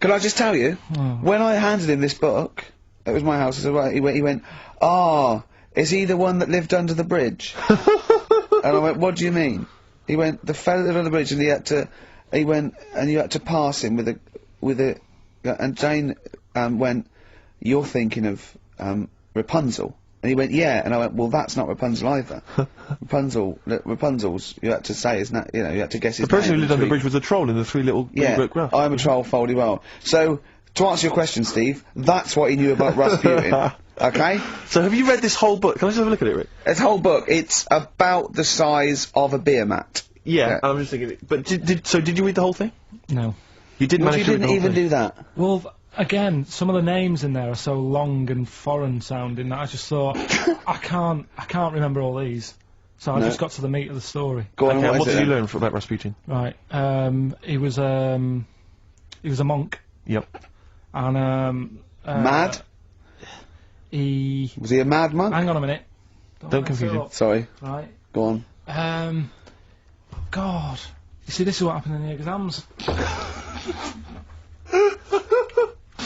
Can I just tell you, when I handed him this book, it was my house, he went, "Ah, is he the one that lived under the bridge?" And I went, "What do you mean?" He went, "The fella that lived under the bridge, and you had to pass him with a, and Jane, went, "You're thinking of, Rapunzel." And he went, "Yeah," and I went, "Well, that's not Rapunzel either. Rapunzel's, you had to say, isn't that, you know, you had to guess his name. The person who lived under the bridge was a troll in the three little brick graph. I'm a troll, foldy well. So, to answer your question, Steve, that's what he knew about Rasputin. Okay? So have you read this whole book? Can I just have a look at it, Rick? This whole book, it's about the size of a beer mat. Yeah, I'm just thinking, but did you read the whole thing? No. You didn't manage to read the whole even thing? do that? Well, again, some of the names in there are so long and foreign sounding that I just thought, I can't remember all these. So I just got to the meat of the story. Go on, okay, what did you learn about Rasputin? Right, he was a monk. Yep. And, mad? Was he a mad monk? Hang on a minute. Don't confuse him. Sorry. Right. Go on. God. You see, this is what happened in the exams.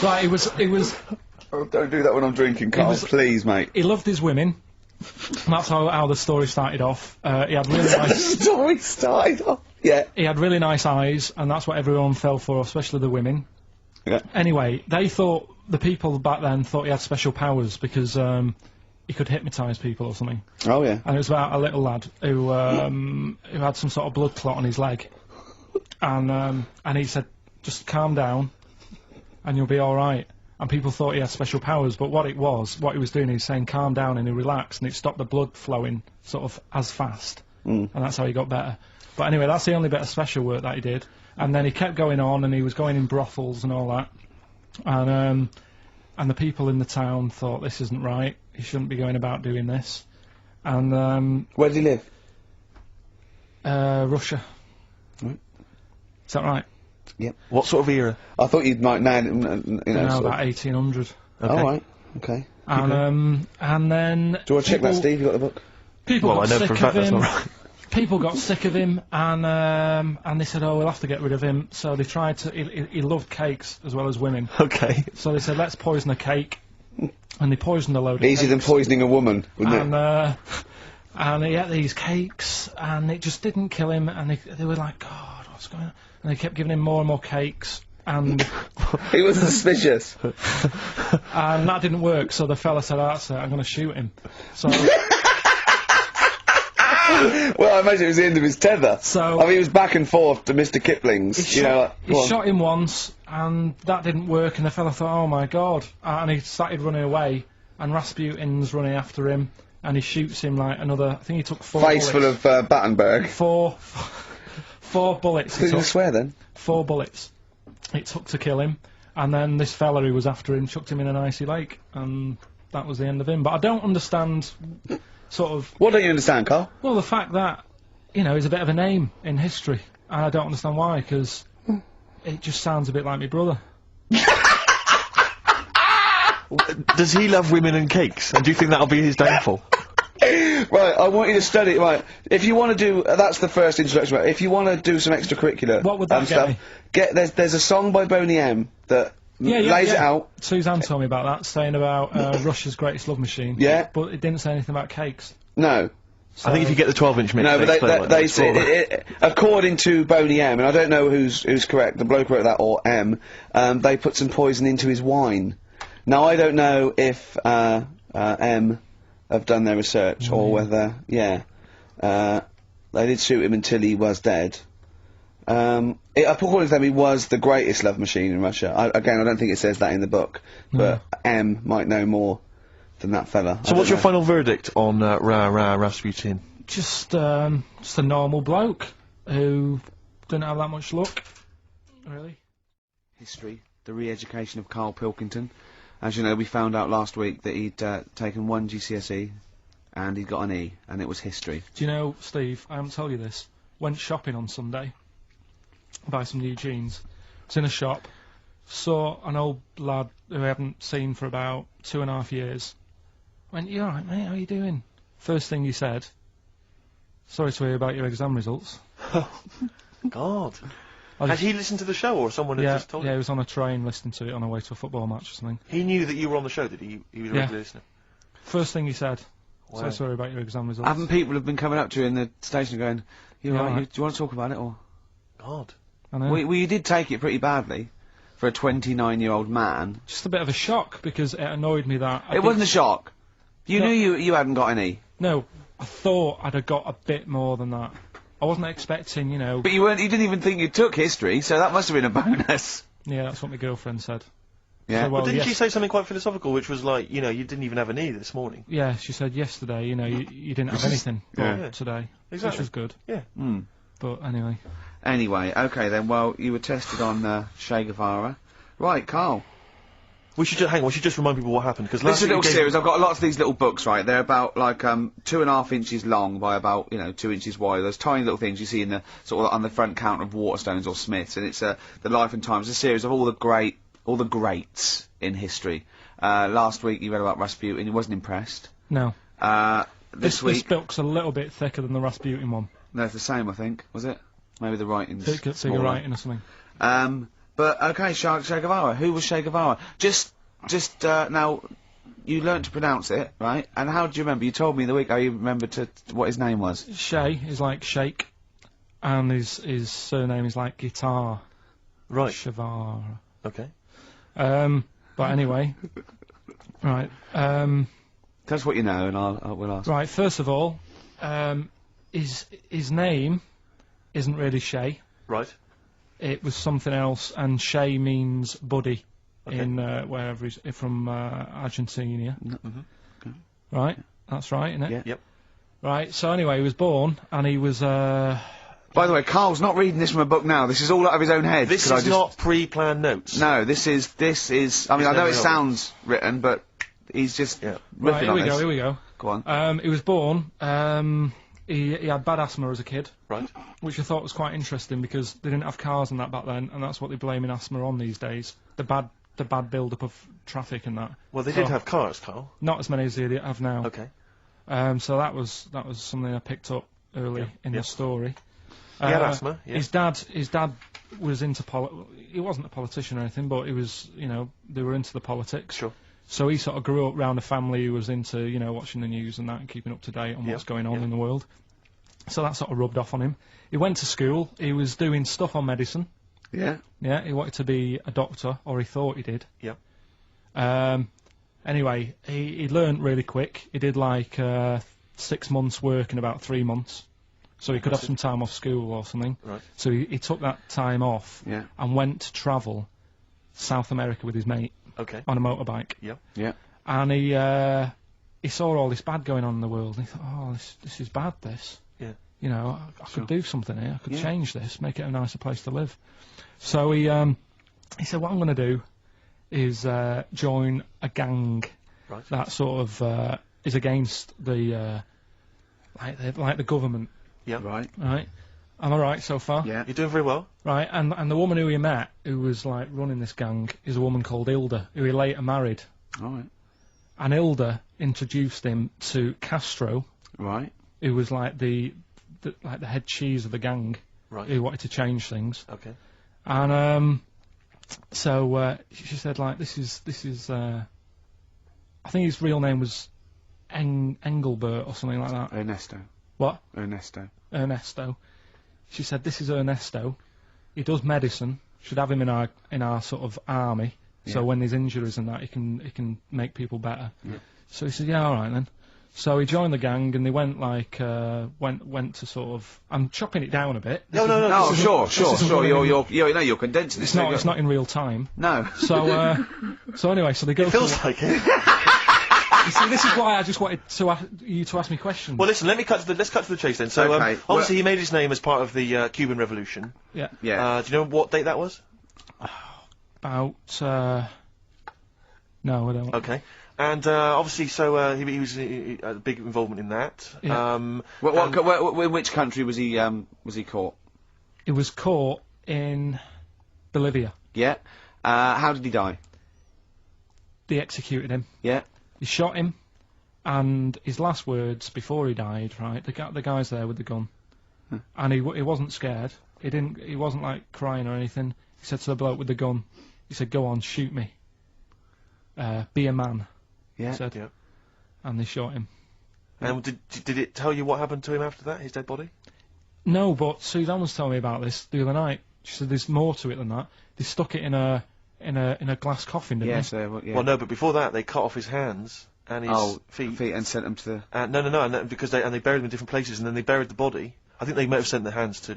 Right, it was... Oh, don't do that when I'm drinking, Karl, please, mate. He loved his women. That's how the story started off. He had really nice... The story started off? Yeah. He had really nice eyes, and that's what everyone fell for, especially the women. Yeah. Anyway, the people back then thought he had special powers because he could hypnotise people or something. Oh, yeah. And it was about a little lad who had some sort of blood clot on his leg. And he said, "Just calm down, and you'll be alright." And people thought he had special powers, but what he was doing, he was saying calm down, and he relaxed, and it stopped the blood flowing sort of as fast. And that's how he got better. But anyway, that's the only bit of special work that he did. And then he kept going on, and he was going in brothels and all that. And the people in the town thought, this isn't right, he shouldn't be going about doing this. And where did he live? Russia. Right. Is that right? Yep. What sort of era? I thought you'd like now, you know, No, about 1800. Okay. All right. Okay. And then. Do you want to check that, Steve? You got the book? People got sick of him. Right. People got sick of him, and they said, "Oh, we'll have to get rid of him." So they tried to. He loved cakes as well as women. Okay. So they said, "Let's poison a cake," and they poisoned a load of Easier than cakes. poisoning a woman, wouldn't it? And he ate these cakes, and it just didn't kill him. And they were like, "God, what's going on?" And they kept giving him more and more cakes, and he was suspicious. and that didn't work. So the fella said, "That's it, I'm going to shoot him." So. Well, I imagine it was the end of his tether. So I mean, he was back and forth to Mr. Kipling's. He shot him once, and that didn't work, and the fella thought, "Oh my God," and he started running away, and Rasputin's running after him, and he shoots him like another, I think he took 4 face bullets. full of Battenberg. Four bullets. Did you swear then? 4 bullets it took to kill him, and then this fella who was after him chucked him in an icy lake, and that was the end of him. But I don't understand, sort of... What don't you understand, Karl? Well, the fact that, you know, he's a bit of a name in history, and I don't understand why, because it just sounds a bit like my brother. Does he love women and cakes? And do you think that'll be his downfall? Right, I want you to study it. Right, if you want to do, that's the first introduction. Right, if you want to do some extracurricular, what would that stuff, there's a song by Boney M that lays it out. Suzanne told me about that, saying about Russia's Greatest Love Machine. Yeah, but it didn't say anything about cakes. No. So I think if you get the 12-inch mix, no, but they say according to Boney M, and I don't know who's correct, the bloke wrote that or M. They put some poison into his wine. Now I don't know if M have done their research or whether they did shoot him until he was dead. According to them, he was the greatest love machine in Russia. Again, I don't think it says that in the book, but M might know more than that fella. So what's your final verdict on Rasputin? Just a normal bloke who didn't have that much luck, really. History, the re-education of Karl Pilkington. As you know, we found out last week that he'd taken 1 GCSE and he'd got an E, and it was history. Do you know, Steve, I haven't told you this, went shopping on Sunday, buy some new jeans, was in a shop, saw an old lad who I hadn't seen for about 2.5 years, went, "You alright, mate, how you doing?" First thing he said, "Sorry to hear about your exam results." God. Had he listened to the show, or someone had Yeah, just told yeah, him? he was on a train listening to it on the way to a football match or something. He knew that you were on the show, did he? He was a Yeah. regular listener. First thing he said, Wow. so sorry about your exam results. Haven't people have been coming up to you in the station going, "You Yeah, right? right. Do you want to talk about it?" Or God. I know. well, you did take it pretty badly for a 29-year-old man. Just a bit of a shock, because it annoyed me that... It wasn't a shock. You No. knew you hadn't got any. No, I thought I'd have got a bit more than that. I wasn't expecting, you know... But you didn't even think you took history, so that must have been a bonus. Yeah, that's what my girlfriend said. Yeah. So, well, But didn't yes- she say something quite philosophical, which was like, you know, you didn't even have a knee this morning? Yeah, she said yesterday, you know, you didn't have anything Yeah. but today. Exactly. Which was good. Yeah. Hmm. But anyway. Anyway, okay then, well, you were tested on Che Guevara. Right, Karl. We should just, hang on, we should just remind people what happened, because This last is a week little you gave- series. I've got lots of these little books, right? They're about, like, 2.5 inches long by about, 2 inches wide. Those tiny little things you see in the, sort of, on the front counter of Waterstones or Smiths, and it's, The Life and Times, a series of all the greats in history. Last week you read about Rasputin, you wasn't impressed. No. This This week, book's a little bit thicker than the Rasputin one. no, it's the same, I think, was it? Maybe the writing's Bigger smaller. writing or something. But okay, Che Guevara. Who was Che Guevara? Just now, you learnt to pronounce it, right? And how do you remember? You told me the week how you remembered what his name was. Che is like shake, and his surname is like guitar. Right. Shavara. Okay. But anyway. Right. Tell us what you know, and we'll ask. Right, first of all, his name isn't really Che. Right. It was something else, and Che means buddy Okay. in wherever he's from Argentina. Mm-hmm. Right, that's right, isn't it? Yeah. Yep. Right. So anyway, he was born, and he was. By the way, Carl's not reading this from a book now. This is all out of his own head. This 'cause is not pre-planned notes. No, this is. I mean, I know never it held. sounds written, but he's just Yeah. Right, riffing here on we this. go. Here we go. Go on. He was born. He had bad asthma as a kid, Right. which I thought was quite interesting because they didn't have cars and that back then, and that's what they're blaming asthma on these days. The bad build-up of traffic and that. Well, they So- did have cars, Carl. Not as many as they have now. Okay. So that was something I picked up early in yeah. the story. He had asthma, yeah. His dad was into he wasn't a politician or anything, but he was, they were into the politics. Sure. So he sort of grew up around a family who was into, watching the news and that and keeping up to date on Yeah, what's going on yeah. in the world. So that sort of rubbed off on him. He went to school. He was doing stuff on medicine. Yeah. Yeah, he wanted to be a doctor, or he thought he did. Yeah. Anyway, he learned really quick. He did like 6 months work in about 3 months. So he could have some time off school or something. Right. So he took that time off Yeah. and went to travel South America with his mate Okay. on a motorbike. Yeah. Yeah. And he saw all this bad going on in the world. And he thought, oh, this is bad, this. Yeah. I could do something here. I could Yeah. change this, make it a nicer place to live. So he said, what I'm going to do is join a gang Right. that sort of is against the like the government, Yeah. Right. right? Am I right so far? Yeah. You're doing very well. Right, and the woman who he met, who was like running this gang, is a woman called Hilda, who he later married. All right. And Hilda introduced him to Castro, Right. who was like the head cheese of the gang, Right. who wanted to change things. Okay. And so she said, like, this is I think his real name was Engelbert or something like that. Ernesto. What? Ernesto. Ernesto. She said, this is Ernesto. He does medicine. Should have him in our sort of army. So Yeah. when there's injuries and that, he can make people better. Yeah. So he said, yeah, all right then. So he joined the gang and they went like went to sort of. I'm chopping it down a bit. No. Oh, this is- sure. isn't You're really- you're condensing It's it. not. It's not in real time. No. So anyway, so they go. It feels like it. You see, this is why I just wanted you to ask me questions. Well, listen. Let's cut to the chase then. So, Okay, obviously, he made his name as part of the Cuban Revolution. yeah. Yeah. Do you know what date that was? About. No, I don't. Okay. And obviously, so he was a big involvement in that. Yeah. Um, In which country was he caught? It was caught in Bolivia. Yeah. How did he die? They executed him. Yeah. He shot him, and his last words before he died, right? The guy's there with the gun, and he wasn't scared. He wasn't like crying or anything. He said to the bloke with the gun, he said, "Go on, shoot me. Be a man." Yeah. He said. Yeah. And they shot him. And did it tell you what happened to him after that? His dead body? No, but Suzanne was telling me about this the other night. She said there's more to it than that. They stuck it in a glass coffin, didn't Yes, they? yeah. Well, no, but before that, they cut off his hands and his feet. and sent them to the... No, and because they buried them in different places, and then they buried the body. I think they might have sent the hands to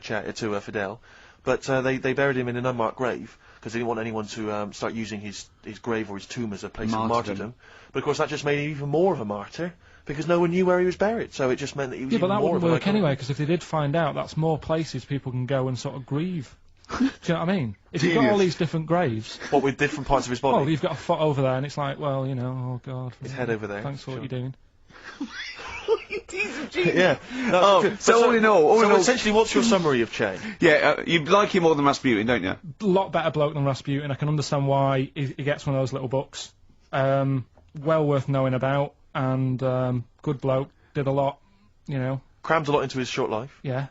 Fidel, but they buried him in an unmarked grave because they didn't want anyone to start using his grave or his tomb as a place of martyrdom. But of course, that just made him even more of a martyr because no one knew where he was buried. So it just meant that he was even more of a... Yeah, but that wouldn't work anyway, because if they did find out, that's more places people can go and sort of grieve. Do you know what I mean? If you've got all these different graves... What, with different parts of his body? Well, you've got a foot over there, and it's like, well, you know, oh God. His head over there. Thanks for what you're doing. Yeah. So all in all... essentially, what's your summary of Che? Yeah, you like him more than Rasputin, don't you? A lot better bloke than Rasputin. I can understand why he gets one of those little books. Well worth knowing about, and good bloke. Did a lot, you know. Crammed a lot into his short life. Yeah.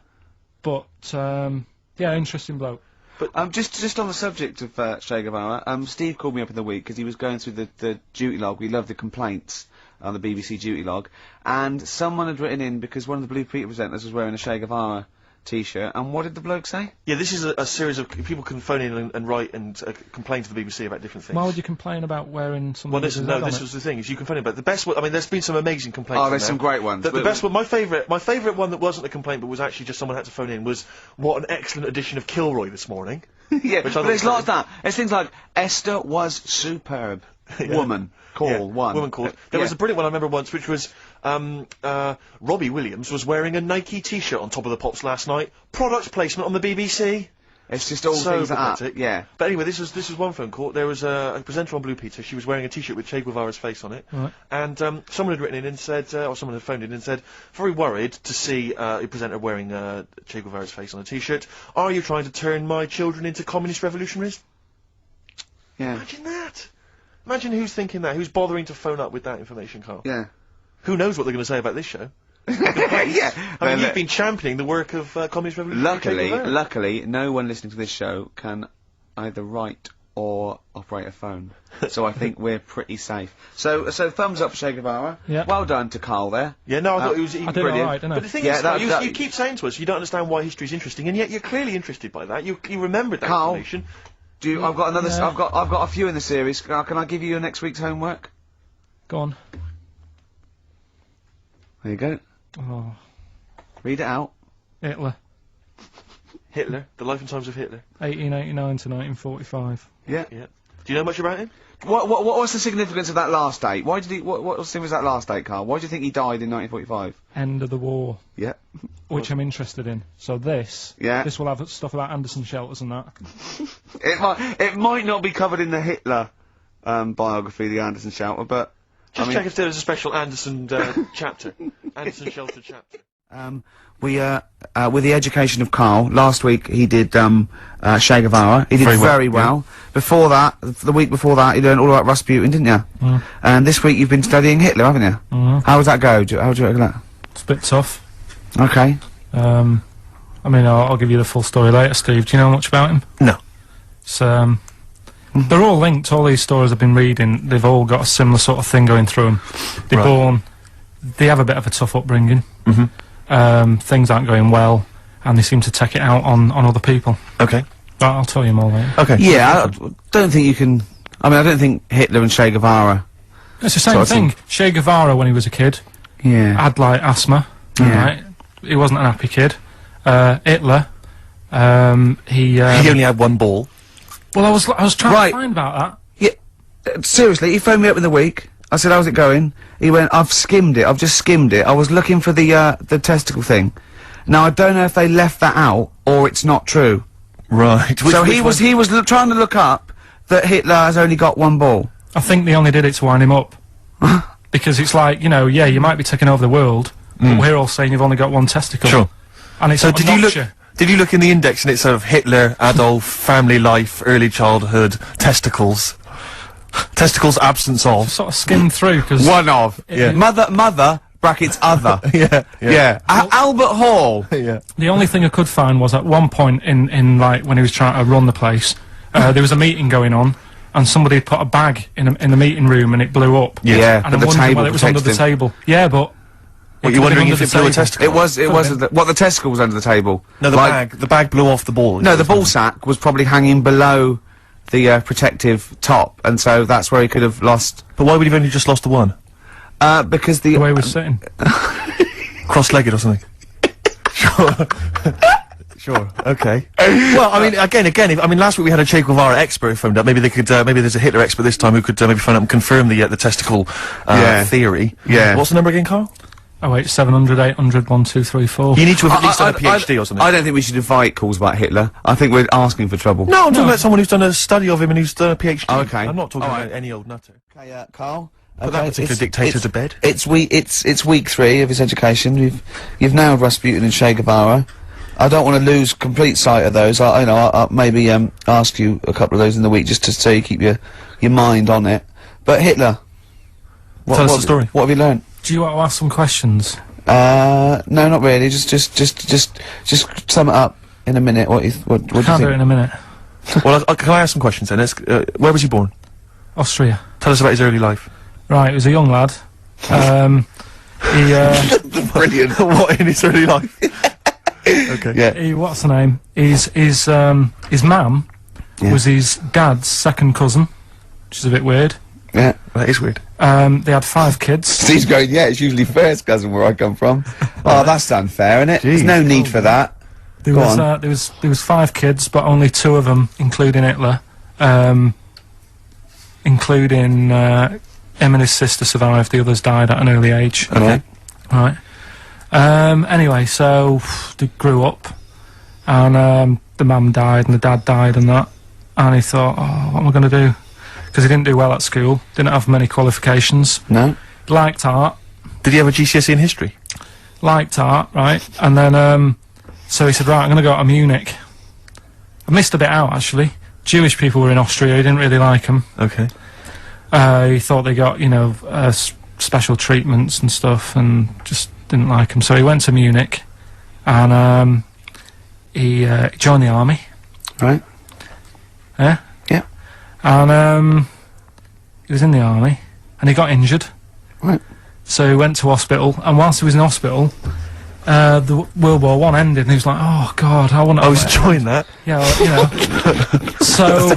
But, yeah, interesting bloke. But just on the subject of Che Guevara, Steve called me up in the week because he was going through the duty log. We love the complaints on the BBC duty log, and someone had written in because one of the Blue Peter presenters was wearing a Che Guevara T-shirt, and what did the bloke say? Yeah, this is a series of people can phone in and write and complain to the BBC about different things. Why would you complain about wearing something? Well, this was the thing. Is you complain about the best one. I mean, there's been some amazing complaints. Oh, there's some great ones. The best one, my favourite one that wasn't a complaint but was actually just someone had to phone in was what an excellent edition of Kilroy this morning. Yeah, but there's lots of that. There's things like Esther was superb. Yeah. Woman call one. Woman called. There was a brilliant one I remember once, which was Robbie Williams was wearing a Nike T-shirt on Top of the Pops last night. Product placement on the BBC. It's just all So things like pathetic. that. Yeah. But anyway, this was one phone call. There was a presenter on Blue Peter. She was wearing a T-shirt with Che Guevara's face on it. Right. And someone had written in and said, or someone had phoned in and said, very worried to see a presenter wearing Che Guevara's face on a T-shirt. Are you trying to turn my children into communist revolutionaries? Yeah. Imagine that. Imagine who's thinking that. Who's bothering to phone up with that information, Karl? Yeah. Who knows what they're going to say about this show? Yeah. I mean, you've been championing the work of communist revolution. Luckily, no one listening to this show can either write or operate a phone. So I think we're pretty safe. So thumbs up for Che Guevara. Yeah. Well done to Carl there. Yeah, no, I thought it was I did brilliant. alright, didn't I? But the thing Yeah, is, you keep saying to us you don't understand why history's interesting, and yet you're clearly interested by that. You remembered that Carl, information. I've got another. Yeah. I've got a few in the series. Can I give you your next week's homework? Go on. There you go. Oh, Read it out. Hitler. Hitler, the life and times of Hitler. 1889 to 1945. Yeah. Yeah. Do you know much about him? What was the significance of that last date? Why did he? What was that last date, Carl? Why do you think he died in 1945? End of the war. Yeah. Which I'm interested in. So this. Yeah. This will have stuff about Anderson shelters and that. It might not be covered in the Hitler biography, the Anderson Shelter, but Just check if there was a special Anderson chapter. Anderson Shelter chapter. With the education of Karl, last week he did Che Guevara. He did very well. Before that, the week before that, you learned all about Rasputin, didn't you? Mm. And this week you've been studying Hitler, haven't you? Mm. How does that go? How do you reckon that? It's a bit tough. Okay. I mean, I'll give you the full story later, Steve. Do you know much about him? No. It's, they're all linked. All these stories I've been reading, they've all got a similar sort of thing going through them. They have a bit of a tough upbringing. Mm-hmm. Things aren't going well, and they seem to take it out on other people. Okay. But I'll tell you more later. Okay. Yeah, I don't think you can... I mean, I don't think Hitler and Che Guevara... It's the same thing. Che Guevara, when he was a kid, Yeah. had, like, asthma. Yeah. Right? He wasn't an happy kid. Hitler, he only had one ball. well, I was trying Right. to find about that. Yeah, seriously, he phoned me up in the week. I said, how's it going? He went, I've just skimmed it. I was looking for the testicle thing. Now, I don't know if they left that out, or it's not true. Right. So he was trying to look up that Hitler has only got one ball. I think they only did it to wind him up. Because it's like, you know, yeah, you might be taking over the world, but we're all saying you've only got one testicle. Sure. And it's So sort of did you look? notch Did you look in the index and it's sort of Hitler, Adolf, family life, early childhood, testicles, testicles, absence of. sort of skimmed through, because... One of. Yeah. Mother, brackets other. Yeah. Albert Hall. Yeah. The only thing I could find was at one point in like when he was trying to run the place, there was a meeting going on, and somebody had put a bag in the meeting room and it blew up. Yeah, and but I'm the wondering table whether it was under the protected him. table. Yeah, but. What, you're wondering if it blew a testicle? It was. What, the testicle was under the table? No, the bag blew off the ball. No, the ball sack was probably hanging below the protective top, and so that's where he could have lost. But why would he have only just lost the one? Because the The way he was sitting. Cross-legged or something. Sure. Sure. Okay. Well, I mean, again. I mean, last week we had a Che Guevara expert who phoned up. Maybe they could. Maybe there's a Hitler expert this time who could maybe phone up and confirm the testicle theory. Yeah. What's the number again, Carl? Oh wait, 700, 800, 1, 2, 3, 4. You need to have at least done a PhD or something. I don't think we should invite calls about Hitler. I think we're asking for trouble. No, I'm talking about someone who's done a study of him and who's done a PhD. Oh, okay. I'm not talking about any old nutter. Okay, Carl. Put that particular dictator to bed. It's week 3 of his education. You've nailed Rasputin and Che Guevara. I don't want to lose complete sight of those. I'll maybe ask you a couple of those in the week just to so you keep your mind on it. But Hitler. Tell us the story. What have you learned? Do you want to ask some questions? No, not really. Just sum it up in a minute. What do you think? Can't do it in a minute. Well, can I ask some questions then? Where was he born? Austria. Tell us about his early life. Right, he was a young lad. Brilliant. What in his early life? Okay. Yeah. What's the name? His mum was his dad's second cousin, which is a bit weird. Yeah. That is weird. They had 5 kids. Steve's going, yeah, it's usually first cousin where I come from. Oh, that's unfair, isn't it? There's no need for that. There was 5 kids, but only 2 of them, including Hitler, including him and his sister survived. The others died at an early age. Okay. Right. Anyway, so they grew up, and the mum died and the dad died and that, and he thought, oh, what am I going to do? Because he didn't do well at school, didn't have many qualifications. No. Liked art. Did he have a GCSE in history? Liked art, right? And then, so he said, right, I'm going to go to Munich. I missed a bit out, actually. Jewish people were in Austria, he didn't really like them. Okay. He thought they got, special treatments and stuff, and just didn't like them. So he went to Munich, and he joined the army. Right. Yeah? Yeah. And he was in the army, and he got injured. Right. So he went to hospital, and whilst he was in hospital, the World War I ended, and he was like, oh God, I want to... I was enjoying that. Yeah, well, so...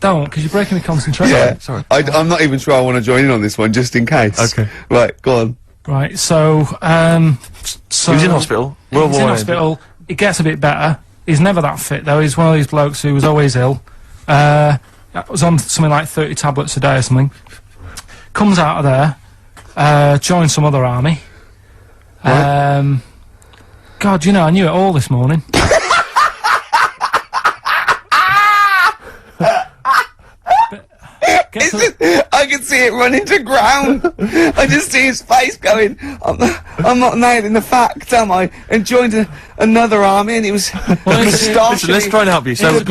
Don't, because you're breaking the concentration. Yeah. Sorry. I'm not even sure I want to join in on this one, just in case. Okay. Right, go on. Right, so... He was in hospital. World He's War in I hospital. It gets a bit better. He's never that fit, though. He's one of these blokes who was always ill. Was on something like 30 tablets a day or something. Comes out of there, joins some other army. Right. God, I knew it all this morning. I can see it running to ground. I just see his face going, I'm not nailing the fact, am I? And joined another army, and he was Listen, let's try and help you. So, Here's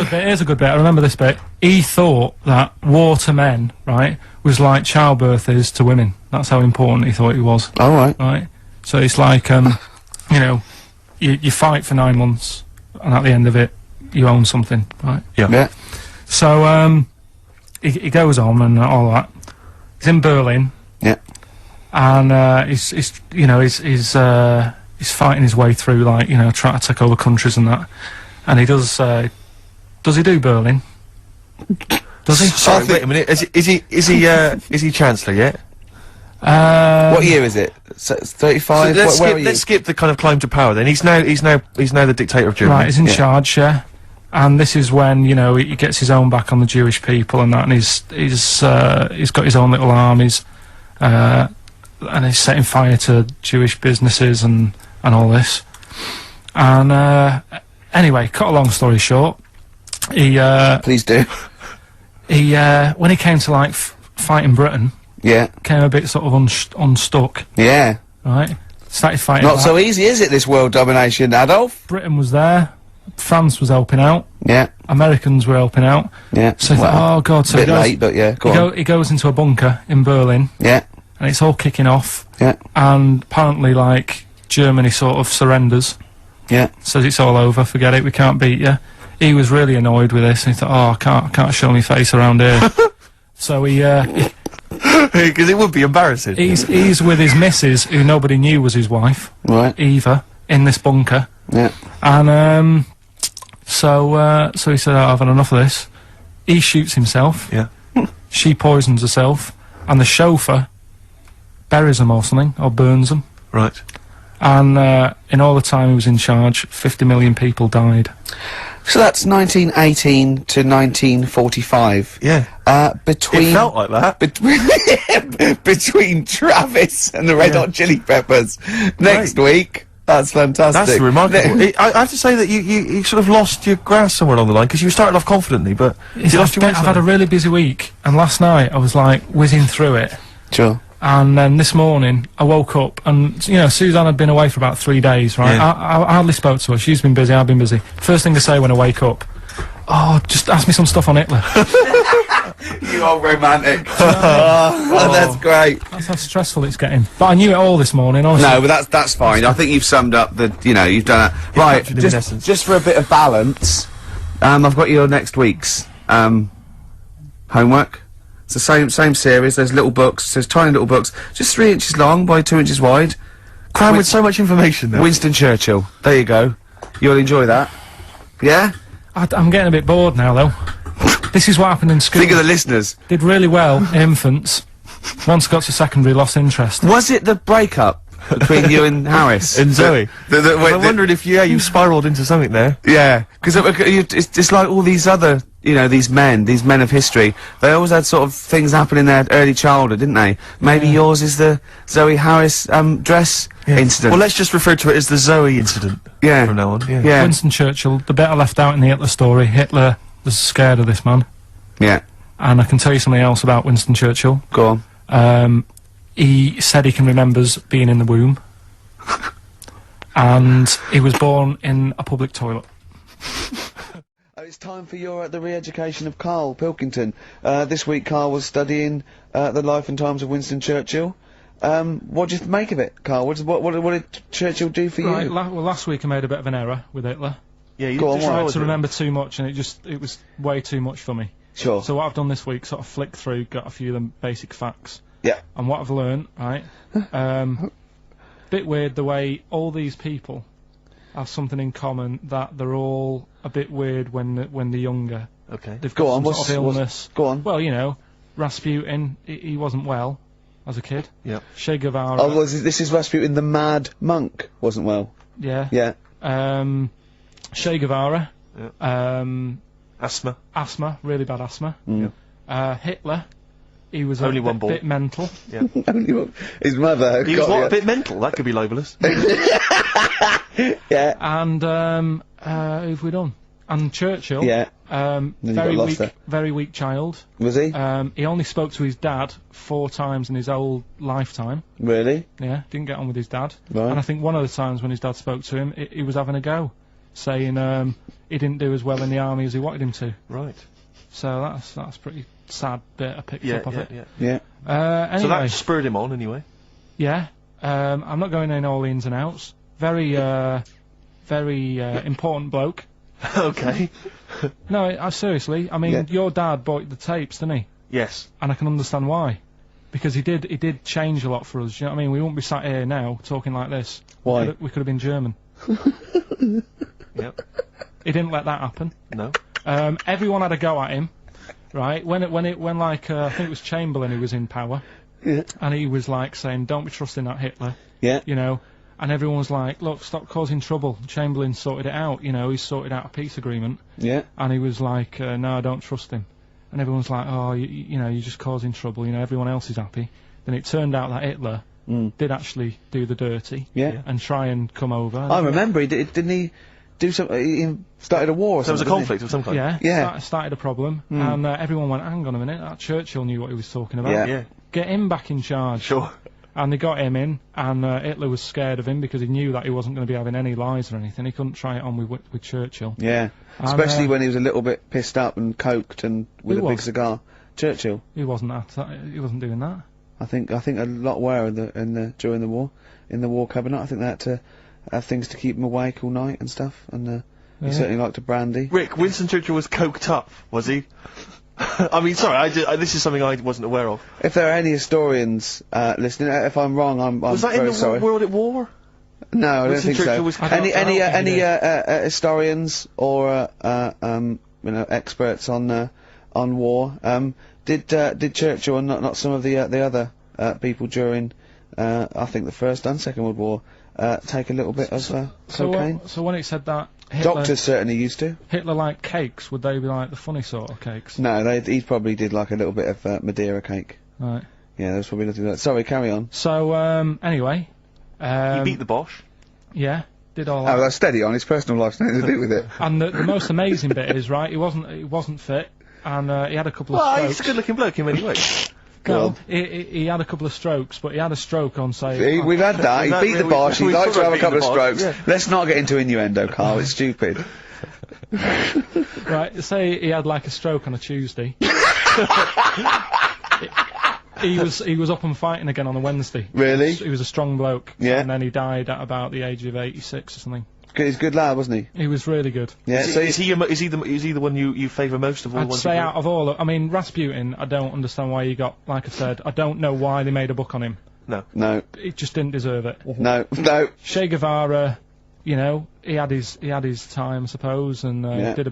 a good bit. I remember this bit. He thought that war to men, right, was like childbirth is to women. That's how important he thought it was. all right. Right? So it's like, you fight for 9 months, and at the end of it, you own something, right? Yeah. So, he goes on and all that. He's in Berlin. Yeah. And, he's fighting his way through, like, trying to take over countries and that. And he does he do Berlin? Does he? sorry, wait a minute. Is he Chancellor yet? What year is it? 35? Where are you? Let's skip the kind of climb to power then. He's now the dictator of Germany. Right, he's in charge, yeah. And this is when, he gets his own back on the Jewish people and that, and he's got his own little armies, and he's setting fire to Jewish businesses and all this. And, anyway, cut a long story short, Please do. When he came to, like, fighting Britain, Yeah. came a bit sort of unstuck, Yeah. right? Started fighting Not that. so easy, is it, this world domination, Adolf? Britain was there, France was helping out, Yeah. Americans were helping out. Yeah. So he thought, oh God, so bit late, but yeah, go on. he goes into a bunker in Berlin, Yeah. and it's all kicking off. Yeah. And apparently, like, Germany sort of surrenders. Yeah. Says it's all over, forget it, we can't beat you. He was really annoyed with this, and he thought, oh, I can't show my face around here. So he Because it would be embarrassing. he's with his missus, who nobody knew was his wife, Right. Eva, in this bunker. Yeah. And so he said, I've had enough of this. He shoots himself. Yeah. She poisons herself, and the chauffeur buries them or something, or burns them. Right. And in all the time he was in charge, 50 million people died. So that's 1918 to 1945. Yeah. Between It felt like that. between Travis and the Red Hot Chili Peppers next week. That's fantastic. That's remarkable. I have to say that you sort of lost your grasp somewhere along the line, because you started off confidently, but you lost your I've had a really busy week, and last night I was like whizzing through it. Sure. And then this morning, I woke up, and, you know, Suzanne had been away for about 3 days, right? Yeah. I hardly spoke to her. She's been busy, I've been busy. First thing I say when I wake up, oh, just ask me some stuff on Hitler. You are romantic. Oh, that's great. That's how stressful it's getting. But I knew it all this morning, honestly. No, but that's fine. I think you've summed up the, you know, you've done it. Right, captured it in essence. just for a bit of balance, I've got your next week's, homework. It's the same series. There's little books. There's tiny little books, just 3 inches long by 2 inches wide. Crammed with so much information there. Winston Churchill. There you go. You'll enjoy that. Yeah? I'm getting a bit bored now, though. This is what happened in school. Think of the listeners. Did really well, infants. Once got to secondary, lost interest. Was it the breakup between you and Harris? And Zoe. Wait, I wondered if, you spiralled into something there. Yeah, because it's like all these other, you know, these men of history. They always had sort of things happen in their early childhood, didn't they? Maybe yours is the Zoe Harris dress incident. Well, let's just refer to it as the Zoe incident. Yeah. From now on. Yeah. Yeah. Winston Churchill, the bit I left out in the Hitler story, Hitler was scared of this man. Yeah. And I can tell you something else about Winston Churchill. Go on. He said he can remembers being in the womb. And he was born in a public toilet. It's time for the re-education of Karl Pilkington. This week Karl was studying the life and times of Winston Churchill. What do you make of it, Karl? What did Churchill do for Right, you? well, last week I made a bit of an error with Hitler. Yeah, you Go on, just what? I tried tried to remember too much, and it was way too much for me. Sure. So what I've done this week, sort of flicked through, got a few of them basic facts. Yeah. And what I've learned, right, bit weird the way all these people have something in common, that they're all a bit weird when they're younger. Okay. They've Go got on, some sort of illness. Go on. Well, you know, Rasputin, he wasn't well as a kid. Yeah. Che Guevara. Oh, well, this is Rasputin, the mad monk, wasn't well. Yeah. Yeah. Che Guevara. Asthma. Really bad asthma. Mm. Hitler. He was Only a one ball. bit mental. Yeah. Only one. His mother. He was a bit mental. That could be libelous. Yeah. And who've we done? And Churchill. Yeah. Very you got lost weak, there. very weak child. Was he? He only spoke to his dad 4 times in his whole lifetime. Really? Yeah, didn't get on with his dad. Right. And I think one of the times when his dad spoke to him, he was having a go, saying he didn't do as well in the army as he wanted him to. Right. So that's pretty sad bit I picked Yeah, up of it. Yeah. Anyway, So that spurred him on, anyway. yeah. I'm not going in all the ins and outs. Very important bloke. Okay. No, seriously. I mean, Yeah. your dad bought the tapes, didn't he? Yes. And I can understand why. Because he did change a lot for us. You know what I mean? We wouldn't be sat here now talking like this. Why? We could have been German. Yep. He didn't let that happen. No. Everyone had a go at him, right? When like I think it was Chamberlain who was in power, Yeah. and he was like saying, "Don't be trusting that Hitler," Yeah. you know. And everyone was like, "Look, stop causing trouble." Chamberlain sorted it out, you know. He sorted out a peace agreement, Yeah. and he was like, "No, I don't trust him." And everyone's like, "Oh, you know, you're just causing trouble." You know, everyone else is happy. Then it turned out that Hitler did actually do the dirty, Yeah. and try and come over. I remember didn't he do something? He started a war or So there was a something. conflict of some kind. Yeah, Yeah. started a problem, and everyone went, "Hang on a minute, that Churchill knew what he was talking about. Yeah. Yeah. Get him back in charge." Sure. And they got him in, and Hitler was scared of him because he knew that he wasn't going to be having any lies or anything. He couldn't try it on with Churchill. Yeah. And, Especially when he was a little bit pissed up and coked and with Who a big was? cigar. Churchill. He wasn't that. He wasn't doing that. I think a lot were during the war, in the war cabinet. I think they had to have things to keep them awake all night and stuff, and he certainly liked a brandy. Rick, Winston Churchill was coked up, was he? I mean, sorry, this is something I wasn't aware of. If there are any historians listening, if I'm wrong, I'm Was that very in the sorry. World at War? No, I don't Winston think Churchill so. was Any historians or experts on war did Churchill and not some of the other people during I think the First and Second World War take a little bit of cocaine? So when it said that Hitler, Doctors certainly used to. Hitler liked cakes, would they be like the funny sort of cakes? No, he probably did like a little bit of Madeira cake. Right. Yeah, there was probably nothing like that. Sorry, carry on. So anyway, He beat the Bosch. yeah, did all Oh, that. that's steady on. His personal life's nothing to do with it. And the most amazing bit is, right, he wasn't fit, and he had a couple of Well, strokes. he's a good-looking bloke in many ways. No, he had a couple of strokes, but he had a stroke on, say... We've had that. He That beat the really- Bosch. He we likes to talked have a about couple of beating the strokes. Bosch, Let's not get into innuendo, Carl. It's stupid. Right, say he had like a stroke on a Tuesday. He was up and fighting again on a Wednesday. Really? He was a strong bloke. Yeah. And then he died at about the age of 86 or something. He's a good lad, wasn't he? He was really good. Yeah. Is So he the one you favour most of all? the I'd ones say you've out of all, I mean, Rasputin, I don't understand why he got, like I said, I don't know why they made a book on him. no, He just didn't deserve it. no. Che Guevara, you know, he had his time, I suppose, and Yeah. did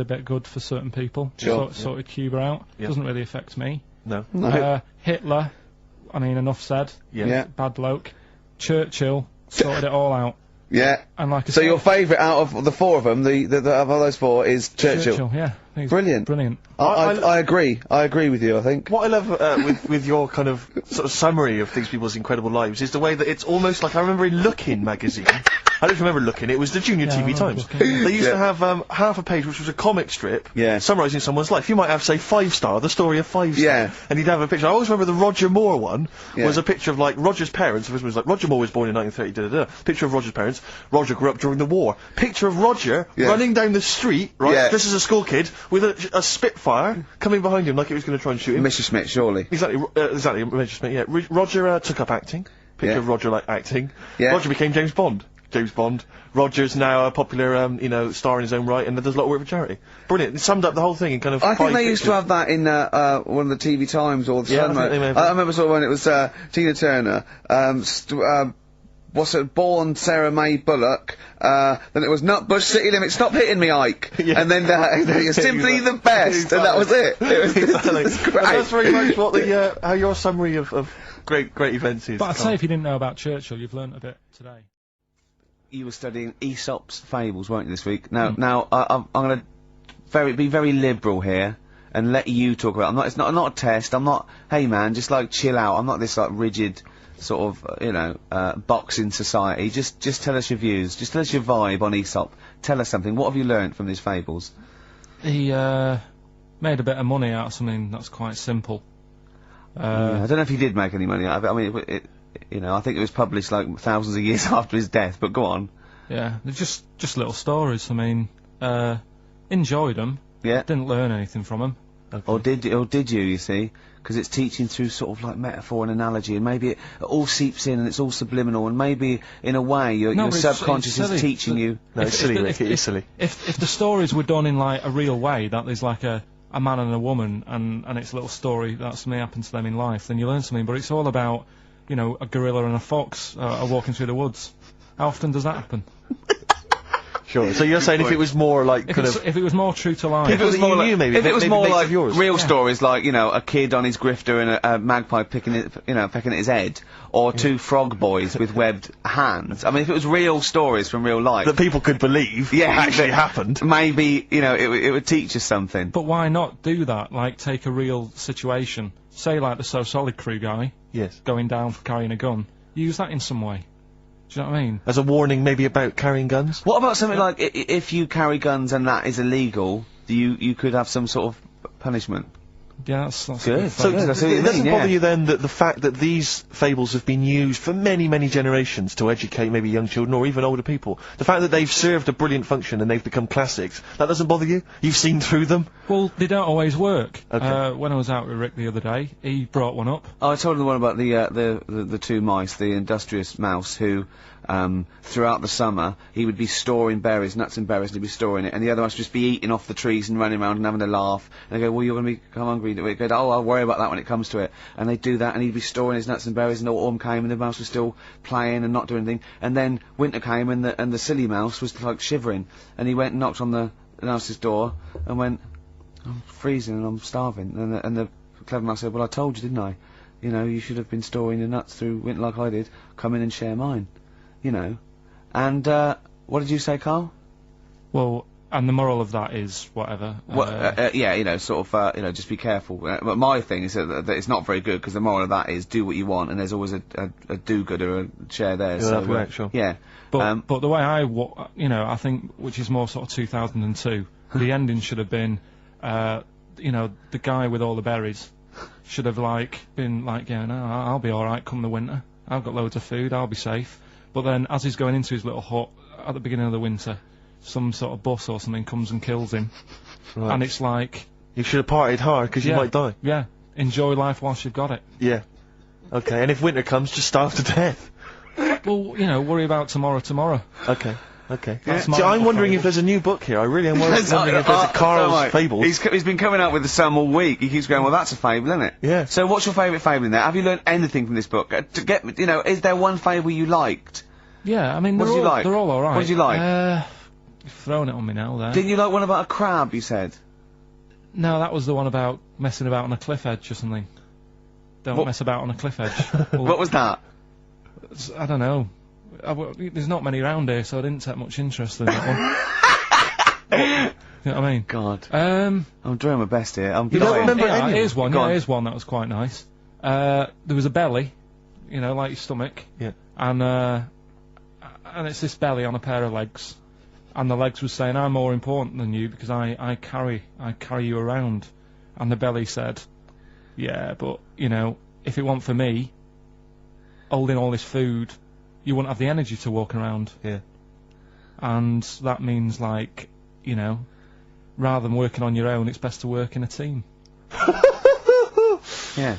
a bit good for certain people. Sure. Sorted Cuba out. Yeah. Doesn't really affect me. No. No. Hitler, I mean, enough said. Yeah. Bad bloke. Churchill sorted it all out. Yeah. And like I So said, your favourite out of the four of them, of all those four, is Churchill. yeah. I think he's Brilliant. Brilliant. I agree. I agree with you. I think. What I love with your kind of sort of summary of these people's incredible lives is the way that it's almost like I remember in Lookin' magazine. I don't remember Lookin'. It was the Junior Yeah, I TV remember Times. Lookin'. They used Yeah. to have half a page, which was a comic strip, Yeah. summarising someone's life. You might have, say, 5 Star, the story of 5 Star, Yeah. and he'd have a picture. I always remember the Roger Moore one Yeah. was a picture of like Roger's parents. It was like Roger Moore was born in 1930. Da, da, da. Picture of Roger's parents. Roger grew up during the war. Picture of Roger Yeah. running down the street, right? Yeah. This is a school kid with a Spitfire coming behind him like it was going to try and shoot him. Mr. Smith, surely. Exactly, Roger Smith, yeah. Roger took up acting. Picture Yeah. of Roger like acting. Yeah. Roger became James Bond. Roger's now a popular, star in his own right, and does a lot of work for charity. Brilliant. It summed up the whole thing in kind of I think 5 they used to have that in one of the TV Times or the Yeah, I Sun. think they may have I done. remember sort of when it was Tina Turner. What's it? Born Sarah May Bullock. Then it was Nutbush City Limits. Stop hitting me, Ike. Yeah. And then you're simply the best, and that was it. It was, Exactly. it was And great. that's very much what the how your summary of great events is. But I'd Carl. say if you didn't know about Churchill, you've learnt a bit today. You were studying Aesop's fables, weren't you, this week? Now, I'm going to be very liberal here and let you talk about it. It's not a test. I'm not, hey man, just like chill out. I'm not this like rigid sort of, box in society. Just tell us your views. Just tell us your vibe on Aesop. Tell us something. What have you learnt from these fables? He made a bit of money out of something that's quite simple. I don't know if he did make any money out of it. I mean, I think it was published like thousands of years after his death, but go on. Yeah, they're just little stories. I mean, enjoyed them. Yeah. Didn't learn anything from them. Or did you, you see? Because it's teaching through sort of like metaphor and analogy, and maybe it all seeps in and it's all subliminal, and maybe in a way your but it's subconscious silly. is teaching you. No, it's silly, Rick. It is silly. If the stories were done in like a real way, that there's like a man and a woman, and it's a little story that something happened to them in life, then you learn something. But it's all about, a gorilla and a fox are walking through the woods. How often does that happen? Sure. So you're saying if it was more like If it was more true to life. If it was more like, maybe, if it was maybe more mates like of yours. real stories, like a kid on his grifter and a magpie pecking at his head, or two frog boys with webbed hands. I mean, if it was real stories from real life that people could believe actually happened. maybe it would teach us something. But why not do that? Like, take a real situation. Say, like, the So Solid Crew guy Yes. going down for carrying a gun. Use that in some way. Do you know what I mean? As a warning, maybe about carrying guns. What about something like if you carry guns and that is illegal, you could have some sort of punishment? Yeah, that's Good. So Good, that's what you it doesn't mean, bother yeah. you then that the fact that these fables have been used for many, many generations to educate maybe young children or even older people, the fact that they've served a brilliant function and they've become classics, that doesn't bother you? You've seen through them? Well, they don't always work. Okay. When I was out with Rick the other day, he brought one up. Oh, I told him the one about the two mice, the industrious mouse, who, throughout the summer, he would be storing berries, nuts and berries, and he'd be storing it, and the other mice would just be eating off the trees and running around and having a laugh, and they go, well, you're gonna become hungry, they go, oh, I'll worry about that when it comes to it, and they'd do that, and he'd be storing his nuts and berries, and autumn came, and the mouse was still playing and not doing anything, and then winter came, and the silly mouse was, like, shivering, and he went and knocked on the mouse's door, and went, I'm freezing and I'm starving, and the clever mouse said, well, I told you, didn't I? You know, you should have been storing your nuts through winter like I did. Come in and share mine. You know. And, what did you say, Carl? Well, and the moral of that is whatever. Yeah, you know, sort of, you know, just be careful. But my thing is that it's not very good, because the moral of that is do what you want, and there's always a do-gooder, a share there. Yeah, So, right, sure. yeah. But the way you know, I think, which is more sort of 2002, the ending should have been, you know, the guy with all the berries should have, like, been like, yeah, no, I'll be alright come the winter. I've got loads of food, I'll be safe. But then, as he's going into his little hut at the beginning of the winter, some sort of bus or something comes and kills him. Right. And it's like... You should have partied hard, because you might die. Yeah. Enjoy life whilst you've got it. Yeah. Okay, and if winter comes, just starve to death. Well, you know, worry about tomorrow. Okay. Okay. That's See, my I'm wondering favourite. if there's a new book here. I really am wondering if there's a Karl's Fables. He's been coming out with some all week. He keeps going, well, that's a fable, isn't it? Yeah. So what's your favourite fable in there? Have you learned anything from this book? To get, you know, is there one fable you liked? Yeah, I mean, What did you like? they're all alright. What did you like? You've thrown it on me now, there. Didn't you like one about a crab, you said? No, that was the one about messing about on a cliff edge or something. Don't mess about on a cliff edge. Well, What was that? I don't know. There's not many around here, so I didn't take much interest in that one. You know what I mean? God. Um, I'm doing my best here. I'm You don't dying. remember yeah, any? here's one. Go Yeah, on. here's one that was quite nice. There was a belly, you know, like your stomach. Yeah. And it's this belly on a pair of legs, and the legs was saying, "I'm more important than you because I carry you around," and the belly said, "Yeah, but you know, if it weren't for me holding all this food, you wouldn't have the energy to walk around." Yeah. And that means, like, you know, rather than working on your own, it's best to work in a team. Yeah.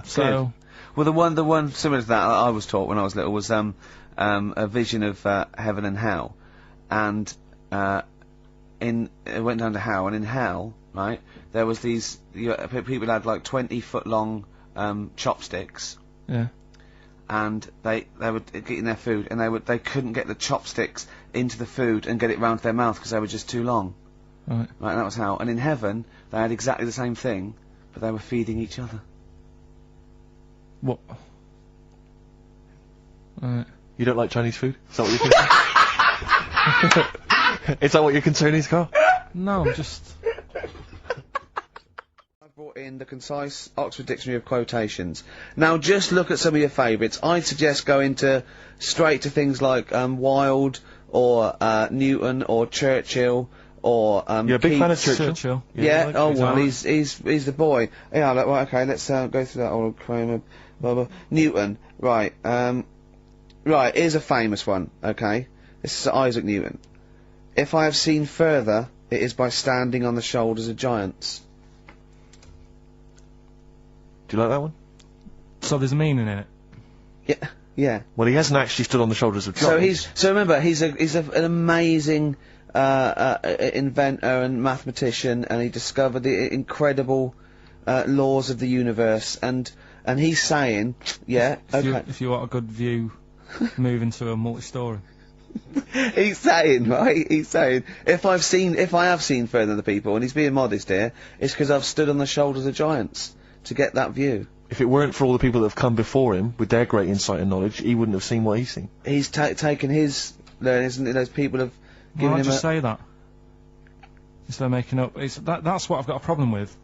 So, Well, the one similar to that I was taught when I was little was a vision of heaven and hell, and it went down to hell, and in hell, right, there was these people had like 20-foot long chopsticks, yeah. and they were getting their food, and they couldn't get the chopsticks into the food and get it round to their mouth because they were just too long. Right. Right, and that was hell. And in heaven, they had exactly the same thing, but they were feeding each other. What? Right. You don't like Chinese food? Is that what you're concerned? Is that what your concern is, Carl? No, just... I've brought in the concise Oxford Dictionary of Quotations. Now, just look at some of your favourites. I'd suggest going straight to things like Wilde, or Newton, or Churchill, or You're a big fan of Keats. Churchill? Yeah, like oh Churchill. well, he's the boy. Yeah, right, okay, let's go through that old Kramer, blah, blah. Newton, right, right, here's a famous one, okay? This is Isaac Newton. If I have seen further, it is by standing on the shoulders of giants. Do you like that one? So there's a meaning in it. Yeah, yeah. Well, he hasn't actually stood on the shoulders of giants. So remember, he's an amazing, inventor and mathematician, and he discovered the incredible, laws of the universe, and he's saying, yeah, okay. If you want a good view, move into a multi-story. He's saying, right? He's saying, if I have seen further than the people, and he's being modest here, it's because I've stood on the shoulders of giants to get that view. If it weren't for all the people that have come before him, with their great insight and knowledge, he wouldn't have seen what he's seen. He's taken his learnings, and those people have given Why him just say that? Instead of making up... That's what I've got a problem with.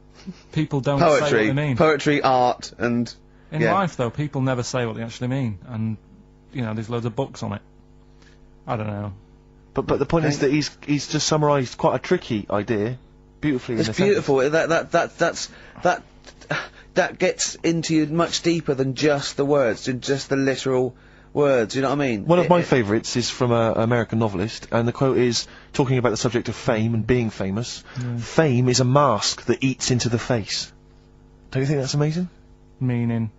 People don't say what they mean. Poetry, art, and... In life, though, people never say what they actually mean, and, you know, there's loads of books on it. I don't know. But the point is that he's just summarised quite a tricky idea beautifully. It's beautiful. That gets into you much deeper than just the words, just the literal words. You know what I mean? One of my favourites is from an American novelist, and the quote is talking about the subject of fame and being famous. Fame is a mask that eats into the face. Don't you think that's amazing? Meaning?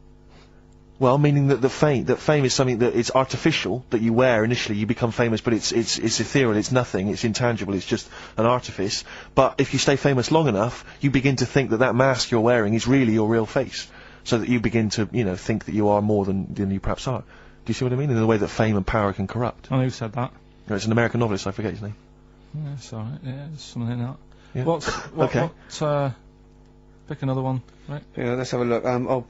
Well, meaning that fame is something that it's artificial, that you wear initially, you become famous, but it's ethereal, it's nothing, it's intangible, it's just an artifice. But if you stay famous long enough, you begin to think that that mask you're wearing is really your real face. So that you begin to, you know, think that you are more than you perhaps are. Do you see what I mean? In the way that fame and power can corrupt. I know who said that. No, it's an American novelist, I forget his name. Yeah, it's alright, yeah, it's something like that. Yeah. Okay. Pick another one, right? Yeah, let's have a look.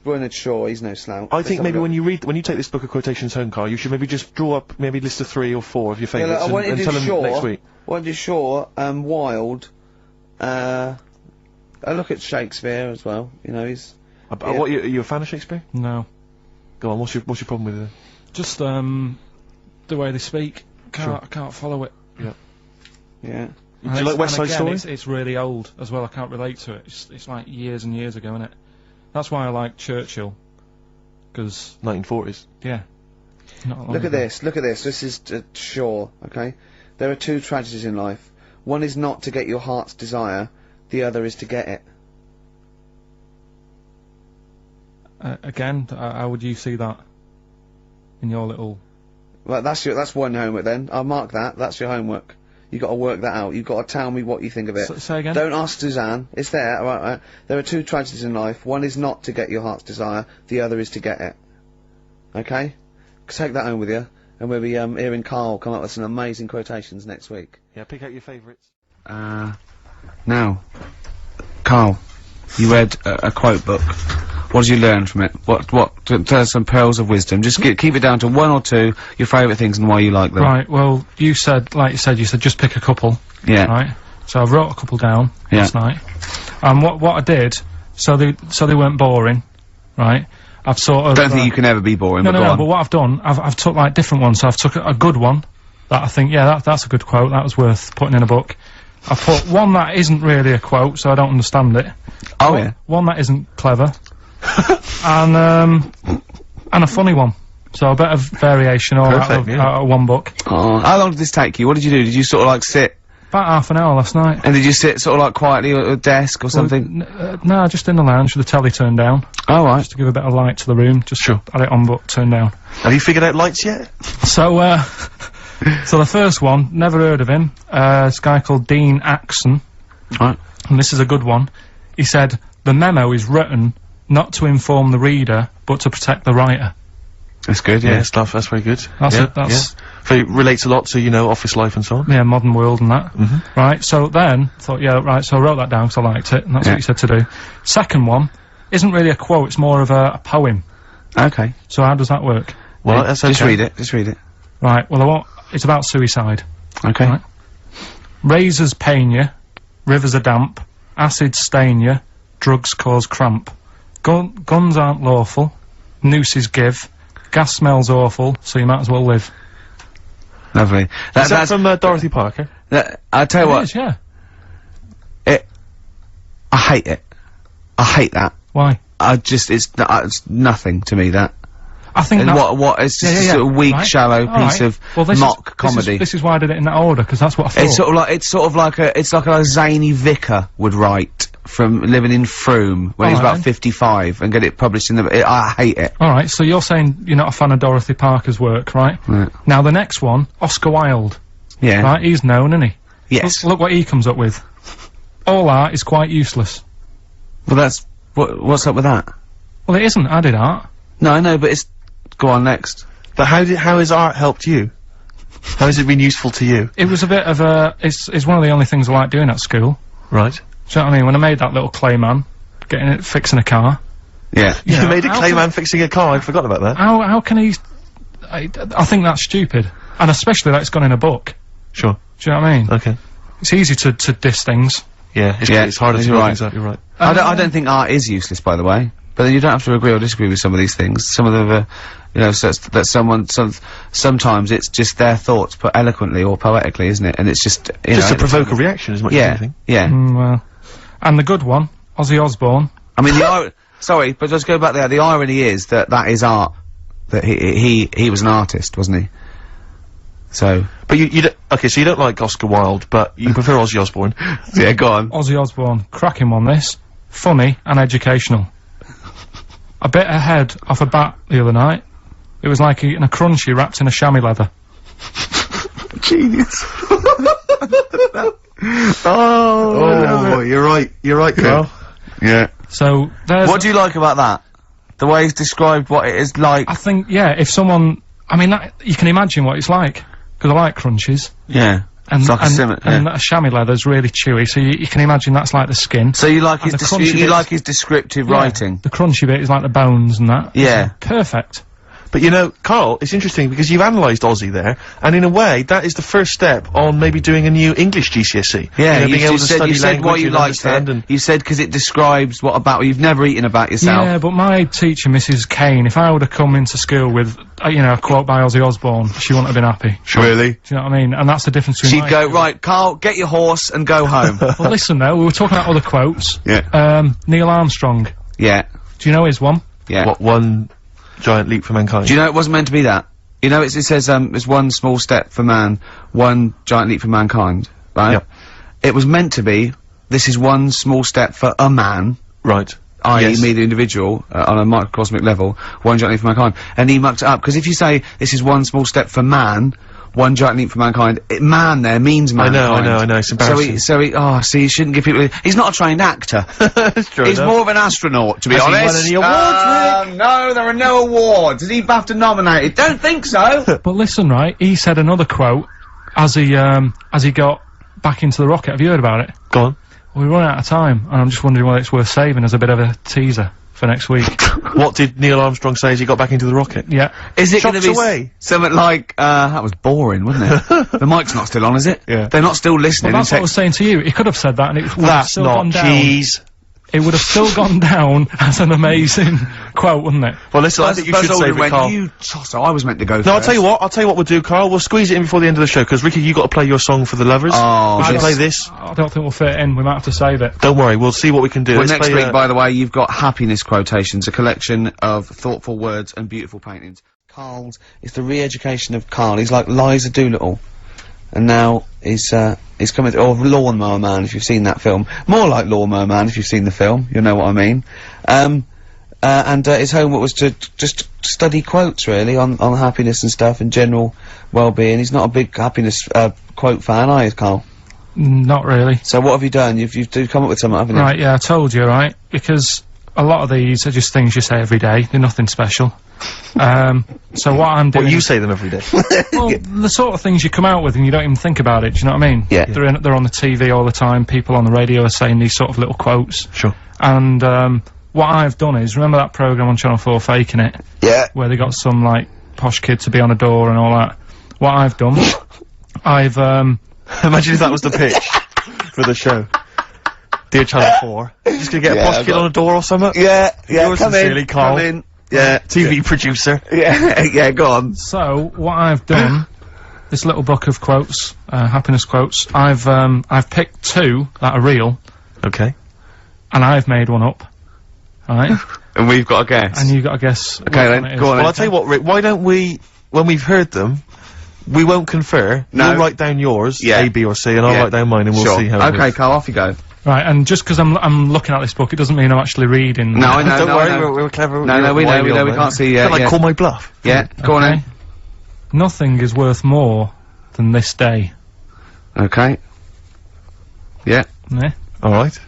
Bernard Shaw, he's no slouch. I think maybe when you take this book of quotations home, Karl, you should maybe just draw up maybe a list of 3 or 4 of your favourites and tell them next week. I want to do Shaw, Wilde, I look at Shakespeare as well, you know, he's... What, are you a fan of Shakespeare? No. Go on, what's your problem with it? Just, the way they speak. I can't follow it. Yeah. Yeah. Do you like West Side Story? It's really old as well. I can't relate to it. It's like years and years ago, isn't it? That's why I like Churchill. Because 1940s. Yeah. Look at this. Look at this. This is Shaw. Okay. There are 2 tragedies in life. One is not to get your heart's desire. The other is to get it. Again, how would you see that in your little? Well, that's one homework then. I'll mark that. That's your homework. You got to work that out. You've got to tell me what you think of it. Say again? Don't ask Suzanne. It's there. Right. There are 2 tragedies in life. One is not to get your heart's desire. The other is to get it. Okay? Take that home with you. And we'll be hearing Karl come up with some amazing quotations next week. Yeah, pick out your favourites. Now, Karl, you read a quote book. What did you learn from it? Tell us some pearls of wisdom. Just keep it down to 1 or 2, your favourite things and why you like them. Right, well, you said just pick a couple. Yeah. Right? So I wrote a couple down last night. And what I did, so they weren't boring, right? I've sort of... Don't think you can ever be boring, No, but what I've done, I've took like different ones. So I've took a good one, that I think, yeah, that's a good quote, that was worth putting in a book. I put one that isn't really a quote, so I don't understand it. Oh, yeah. One that isn't clever. and a funny one. So a bit of variation all out of one book. Oh, how long did this take you? What did you do? Did you sort of like sit? About half an hour last night. And did you sit sort of like quietly at a desk or something? No, just in the lounge with the telly turned down. Oh, right. Just to give a bit of light to the room. Just had it on but turned down. Have you figured out lights yet? So, so the first one, never heard of him. This guy called Dean Axon. Right. And this is a good one. He said, the memo is written not to inform the reader, but to protect the writer. That's good, yeah. That's very good. That's it, So it relates a lot to, you know, office life and so on. Yeah, modern world and that. Right, so then, thought, yeah, right, so I wrote that down because I liked it, and that's what he said to do. Second one, isn't really a quote, it's more of a poem. Okay. So how does that work? Well, that's okay. Just read it. Right, well, it's about suicide. Okay. Right. Razors pain you, rivers are damp, acids stain you, drugs cause cramp. Guns aren't lawful, nooses give, gas smells awful, so you might as well live. Lovely. That's from Dorothy Parker? I'll tell you what. It is, yeah. I hate it. I hate that. Why? It's nothing to me, that. I think it's just a sort of weak, shallow piece of mock comedy. This is why I did it in that order, because that's what I thought. It's sort of like a zany vicar would write from living in Frome when he's about 55 and get it published in I hate it. Alright, so you're saying you're not a fan of Dorothy Parker's work, right? Right. Now the next one, Oscar Wilde. Yeah. Right, he's known, isn't he? Yes. Look what he comes up with. All art is quite useless. Well, that's... What's up with that? Well, it isn't. I did art. No, I know, but it's... Go on, next. But how has art helped you? How has it been useful to you? It was a bit of a... It's one of the only things I like doing at school. Right. Do you know what I mean? When I made that little clay man, fixing a car. Yeah. You made a clay man fixing a car, I forgot about that. How can he... I think that's stupid. And especially that it's gone in a book. Sure. Do you know what I mean? Okay. It's easy to diss things. Yeah, it's harder to work things out, you're right. I don't think art is useless, by the way. But then you don't have to agree or disagree with some of these things. Some of them are, you know, sometimes it's just their thoughts put eloquently or poetically, isn't it? And it's just, you know... Just to provoke a reaction as much as anything. Yeah. Well... And the good one, Ozzy Osbourne. I mean, sorry, but let's go back there. The irony is that that is art. That he was an artist, wasn't he? So. But okay, so you don't like Oscar Wilde, but you prefer Ozzy Osbourne. Yeah, go on. Ozzy Osbourne, cracking one this. Funny and educational. I bit a head off a bat the other night. It was like eating a crunchy wrapped in a chamois leather. Genius. You're right, Karl. Yeah. So, there's... What do you like about that? The way he's described what it is like? I think, yeah, if someone... I mean, you can imagine what it's like. Because I like crunchies. Yeah. And, it's like and a chamois leather's really chewy, so you can imagine that's like the skin. So you like his descriptive writing? The crunchy bit is like the bones and that. Yeah. Perfect. But you know, Karl, it's interesting because you've analysed Ozzy there, and in a way, that is the first step on maybe doing a new English GCSE. Yeah, you know, being able to study you said language what you and liked understand it. and... You said because it describes what you've never eaten about yourself. Yeah, but my teacher, Mrs. Kane, if I would have come into school with, you know, a quote by Ozzy Osbourne, she wouldn't have been happy. Sure. Really? Do you know what I mean? And that's the difference between She'd go, right, Karl, get your horse and go home. Well, listen though, we were talking about other quotes. Yeah. Neil Armstrong. Yeah. Do you know his one? Yeah. What, one giant leap for mankind? Do you know it wasn't meant to be that? You know, it says, it's one small step for man, one giant leap for mankind, right? Yep. It was meant to be, this is one small step for a man. Right. I.e. me, the individual, on a microcosmic level, one giant leap for mankind. And he mucked it up, because if you say, this is one small step for man, one giant leap for mankind, man there means mankind. I know, it's embarrassing. So you shouldn't give people, he's not a trained actor. That's true He's enough. more of an astronaut, to be Has he honest. won any awards, Rick? No, there are no awards. Is he BAFTA nominated? Don't think so. But listen, right, he said another quote as he got back into the rocket. Have you heard about it? Go on. Well, we're running out of time, and I'm just wondering whether it's worth saving as a bit of a teaser for next week. What did Neil Armstrong say as he got back into the rocket? Yeah. Is it going to Shots be away. something like, that was boring, wasn't it? The mic's not still on, is it? Yeah. They're not still listening. Well, that's what I was saying to you. He could have said that, and it would have That's still not gone down. cheese. It would have still gone down as an amazing quote, wouldn't it? Well, listen, I think you should save it, Karl. You tosser, I was meant to go first. No, I'll tell you what we'll do, Karl. We'll squeeze it in before the end of the show, because Ricky, you got to play your song for the lovers. Oh, we should yes. play this. I don't think we'll fit it in. We might have to save it. Don't worry, we'll see what we can do. Well, Let's next play, week, by the way, you've got Happiness Quotations, a collection of thoughtful words and beautiful paintings. Karl's, it's the re-education of Karl. He's like Liza Doolittle. And now he's coming, or Lawnmower Man, if you've seen that film. More like Lawnmower Man, if you've seen the film, you'll know what I mean. And his homework was to just study quotes, really, on happiness and stuff, and general well-being. He's not a big happiness, quote fan, are you, Karl? Not really. So what have you done? You've come up with something, haven't you? Right, yeah, I told you, right? Because a lot of these are just things you say every day. They're nothing special. So what I'm doing... Well, you say them every day. Well, the sort of things you come out with and you don't even think about it, do you know what I mean? Yeah. They're on the TV all the time, people on the radio are saying these sort of little quotes. Sure. And, what I've done is, remember that programme on Channel 4, Faking It? Yeah. Where they got some, like, posh kid to be on a door and all that. What I've done, I've, Imagine if that was the pitch for the show. Dear Channel 4, just gonna get a posh kid on a door or something? Yeah, Yours sincerely, Karl. come in. Yeah. TV producer. Yeah, yeah, go on. So, what I've done, this little book of quotes, happiness quotes, I've picked two that are real, Okay. and I've made one up. Alright? And we've got a guess. And you've got to guess. Okay, then, go on. Well, I'll tell you what, Rick, why don't we, when we've heard them, we won't confer. No. You'll write down yours, Yeah. A, B, or C, and I'll Yeah. write down mine, and we'll Sure. see how it Okay, goes. Karl, off you go. Right, and just because I'm looking at this book, it doesn't mean I'm actually reading. No, I know, Don't no, worry, I know. we're clever. No, we know, we can't see, Don't, like, yeah. call my bluff. Yeah, go on Okay. then. Nothing is worth more than this day. Okay. Yeah, Yeah? Alright.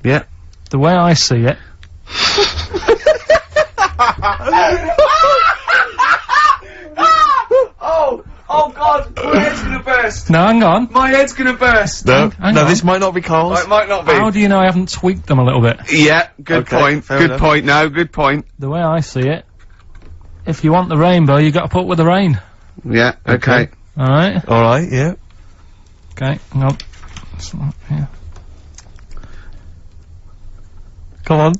yeah. The way I see it, Oh God, my head's gonna burst. now hang on. My head's gonna burst. No, Hang no, on. this might not be Karl's. It might not be. How do you know I haven't tweaked them a little bit? Yeah, good Okay, point. fair Good enough. point. No, good point. The way I see it, if you want the rainbow, you got to put up with the rain. Yeah, okay. Alright? Alright, yeah. Okay, hang on. It's not here. Come on.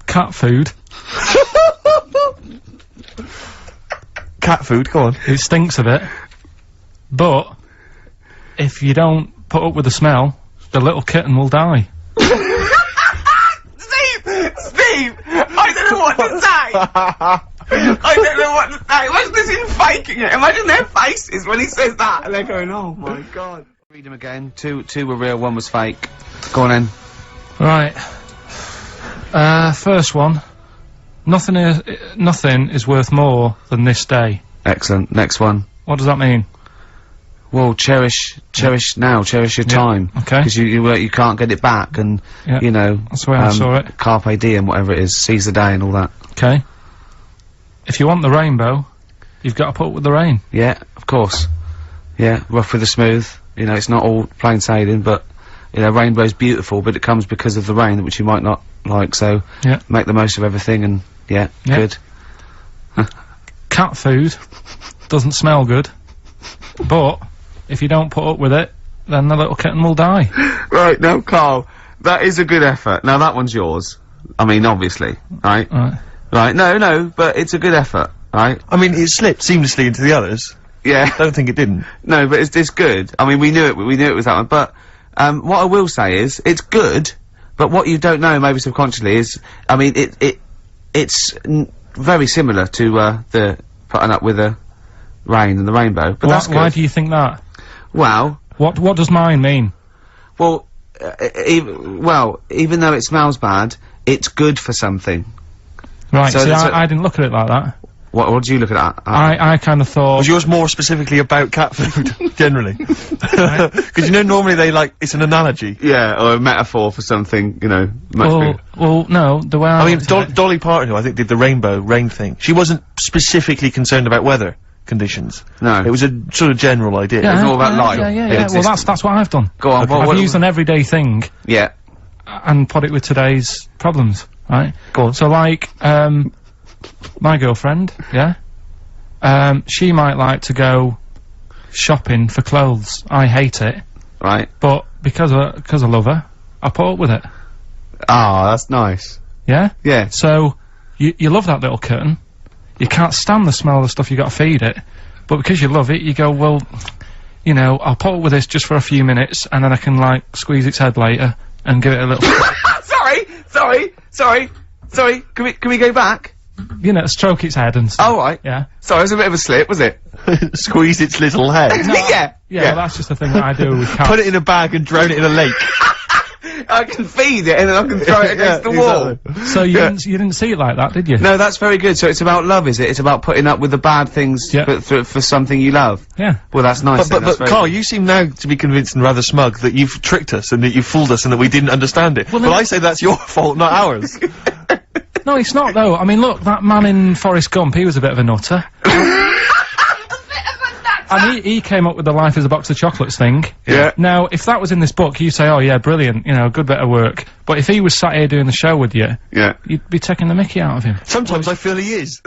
Cat food, Cat food, go on. it stinks a bit, but if you don't put up with the smell, the little kitten will die. Steve! I don't know what to say! I don't know what to say. Imagine this in faking it. Imagine their faces when he says that, and they're going, oh my god. Read them again. Two were real, one was fake. Go on then. Right. First one. Nothing is worth more than this day. Excellent. Next one. What does that mean? Well, cherish now, cherish your time. Okay. Because you can't get it back, and, you know... That's the way I saw it. Carpe diem, whatever it is, seize the day and all that. Okay. If you want the rainbow, you've got to put up with the rain. Yeah, of course. Yeah, rough with the smooth. You know, it's not all plain sailing, but, you know, rainbow's beautiful, but it comes because of the rain, which you might not like, so... Yeah. Make the most of everything, and, good. Cat food doesn't smell good, but... if you don't put up with it, then the little kitten will die. Right, now, Carl, that is a good effort. Now, that one's yours. I mean, obviously, right? Right, no, but it's a good effort, right? I mean, it slipped seamlessly into the others. Yeah. I don't think it didn't. No, but it's good. I mean, we knew it was that one, but, what I will say is, it's good, but what you don't know, maybe subconsciously, is, I mean, it's very similar to, the putting up with the rain and the rainbow, but that's good. Why do you think that? Well... What does mine mean? Well, even though it smells bad, it's good for something. Right, so I didn't look at it like that. What did you look at that? I kind of thought... Was yours more specifically about cat food, generally? Because you know, normally it's an analogy. Yeah, or a metaphor for something, you know, much well, no, the way I mean, Dolly Parton, who I think did the rain thing, she wasn't specifically concerned about weather conditions. No. It was a sort of general idea. It was all about life. Yeah. Well, that's what I've done. Go on, I've used an everyday thing. Yeah. And put it with today's problems, right? Go on. So, like, my girlfriend, she might like to go shopping for clothes. I hate it. Right. But because I love her, I put up with it. Ah, that's nice. Yeah? Yeah. So, you love that little kitten. You can't stand the smell of the stuff, you gotta feed it. But because you love it, you go, well, you know, I'll put up with this just for a few minutes, and then I can, like, squeeze its head later, and give it a little... Sorry, can we go back? You know, stroke its head and stuff. Oh, right. Yeah. Sorry, it was a bit of a slip, was it? Squeeze its little head. Yeah. Well, that's just the thing that I do with cats. Put it in a bag and drown it in a lake. I can feed it and then I can throw it against the wall. Exactly. So you didn't see it like that, did you? No, that's very good. So it's about love, is it? It's about putting up with the bad things for something you love. Yeah. Well, that's nice. But Karl, you seem now to be convinced and rather smug that you've tricked us and that you've fooled us and that we didn't understand it. Well, I say that's your fault, not ours. No, it's not though. I mean, look, that man in Forrest Gump, he was a bit of a nutter. And he came up with the life as a box of chocolates thing. Yeah. Now, if that was in this book, you say, oh yeah, brilliant, you know, good bit of work. But if he was sat here doing the show with you, you'd be taking the mickey out of him. Sometimes I feel he is.